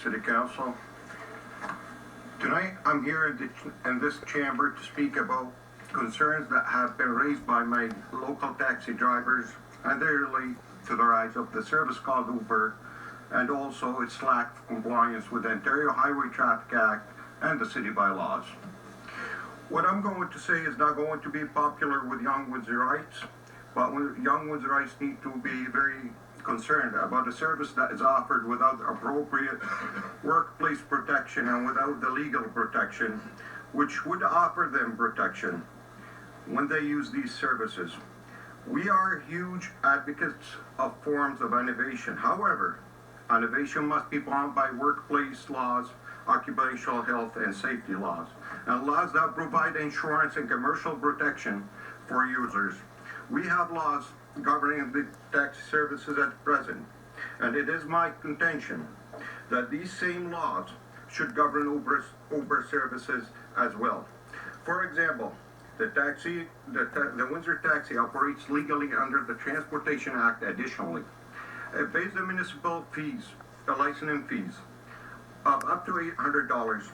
City Council. Tonight I'm here in this chamber to speak about concerns that have been raised by my local taxi drivers, and they relate to the rise of the service called Uber and also its lack of compliance with the Ontario Highway Traffic Act and the city bylaws. What I'm going to say is not going to be popular with young Windsorites, but young Windsorites need to be very concerned about a service that is offered without appropriate workplace protection and without the legal protection, which would offer them protection when they use these services. We are huge advocates of forms of innovation. However, innovation must be bound by workplace laws, occupational health and safety laws, and laws that provide insurance and commercial protection for users. We have laws governing the taxi services at present, and it is my contention that these same laws should govern Uber services as well. For example, the Windsor Taxi operates legally under the Transportation Act. Additionally, it pays the municipal fees, the licensing fees, of up to $800,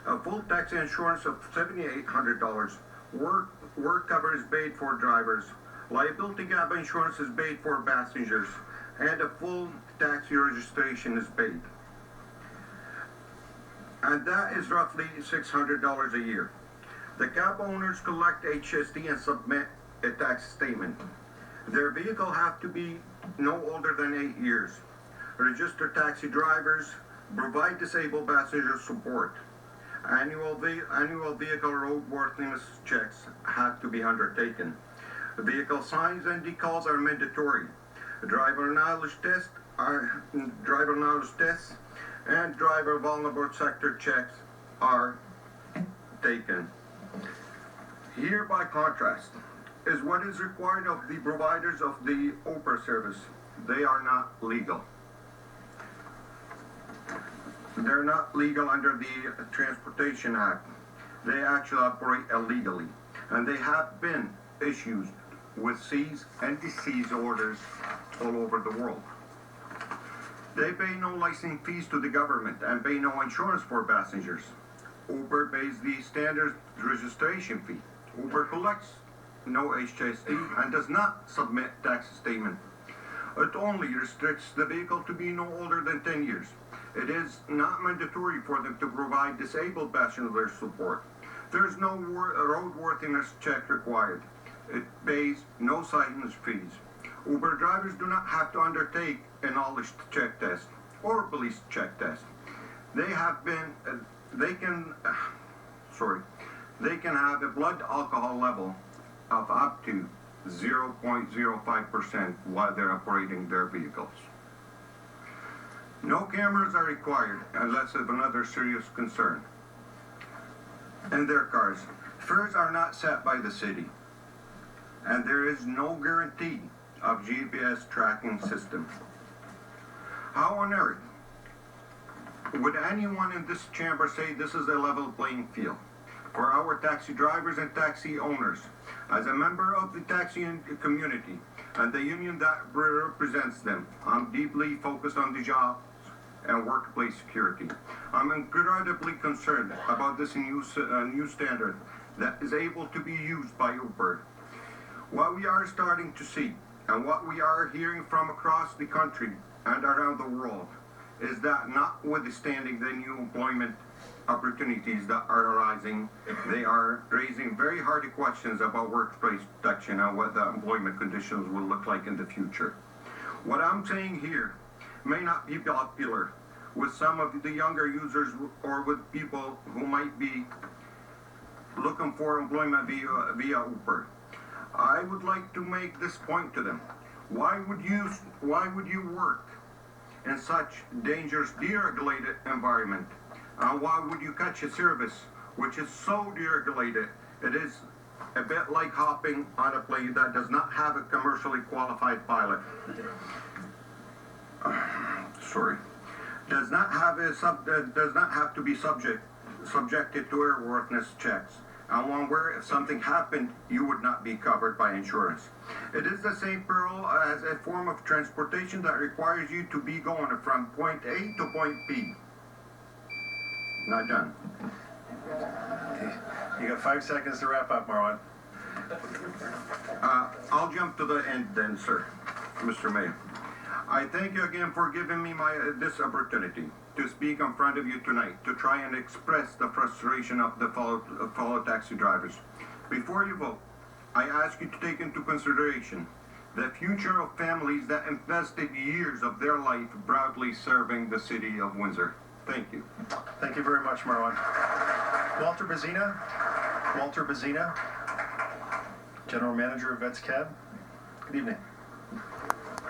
a full taxi insurance of $7,800, work cover is paid for drivers, liability gap insurance is paid for passengers, and a full taxi registration is paid. And that is roughly $600 a year. The cab owners collect HST and submit a tax statement. Their vehicle have to be no older than 8 years. Registered taxi drivers provide disabled passenger support. Annual vehicle roadworthiness checks have to be undertaken. Vehicle signs and decals are mandatory. Driver knowledge tests and driver vulnerable sector checks are taken. Here, by contrast, is what is required of the providers of the Uber service. They are not legal. They're not legal under the Transportation Act. They actually operate illegally, and they have been issued with cease and desist orders all over the world. They pay no licensing fees to the government and pay no insurance for passengers. Uber pays the standard registration fee. Uber collects no HST and does not submit tax statement. It only restricts the vehicle to be no older than 10 years. It is not mandatory for them to provide disabled passenger support. There is no roadworthiness check required. It pays no signage fees. Uber drivers do not have to undertake a knowledge check test or police check test. They can have a blood alcohol level of up to 0.05% while they're operating their vehicles. No cameras are required unless of another serious concern. In their cars, fares are not set by the city, and there is no guarantee of GPS tracking system. How on earth would anyone in this chamber say this is a level playing field for our taxi drivers and taxi owners? As a member of the taxi community and the union that represents them, I'm deeply focused on the jobs and workplace security. I'm incredibly concerned about this new standard that is able to be used by Uber. What we are starting to see and what we are hearing from across the country and around the world is that, notwithstanding the new employment opportunities that are arising, they are raising very hard questions about workplace protection and what the employment conditions will look like in the future. What I'm saying here may not be popular with some of the younger users or with people who might be looking for employment via Uber. I would like to make this point to them. Why would you work in such dangerous, deregulated environment? Why would you catch a service which is so deregulated? It is a bit like hopping on a plane that does not have a commercially qualified pilot. Does not have to be subjected to airworthiness checks, and one where if something happened, you would not be covered by insurance. It is the same peril as a form of transportation that requires you to be going from point A to point B. Not done. You got 5 seconds to wrap up, Marwan. I'll jump to the end then, sir, Mr. Mayor. I thank you again for giving me this opportunity to speak in front of you tonight to try and express the frustration of the fellow taxi drivers. Before you vote, I ask you to take into consideration the future of families that invested years of their life proudly serving the city of Windsor. Thank you. Thank you very much, Marwan. Walter Bazina, General Manager of Vets Cab. Good evening.